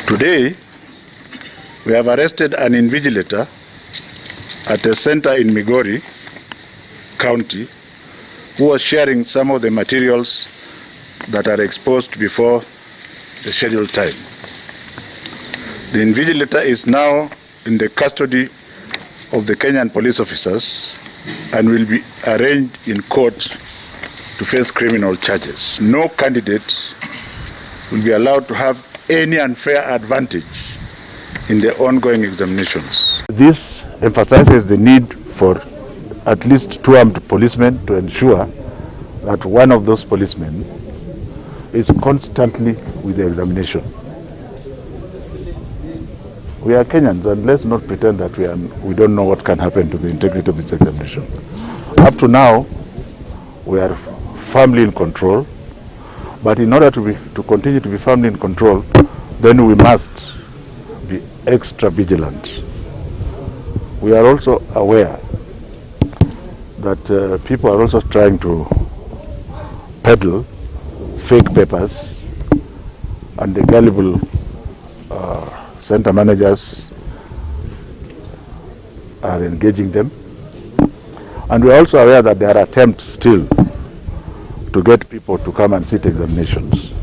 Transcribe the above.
Today, we have arrested an invigilator at a center in Migori County who was sharing some of the materials that are exposed before the scheduled time. The invigilator is now in the custody of the Kenyan police officers and will be arraigned in court to face criminal charges. No candidate will be allowed to have any unfair advantage in the ongoing examinations. This emphasizes the need for at least 2 armed policemen to ensure that one of those policemen is constantly with the examination. We are Kenyans, and let's not pretend that we don't know what can happen to the integrity of this examination. Up to now, we are firmly in control, but in order to continue to be firmly in control, then we must be extra vigilant. We are also aware that people are also trying to peddle fake papers, and the gullible center managers are engaging them. And we are also aware that there are attempts still to get people to come and sit examinations.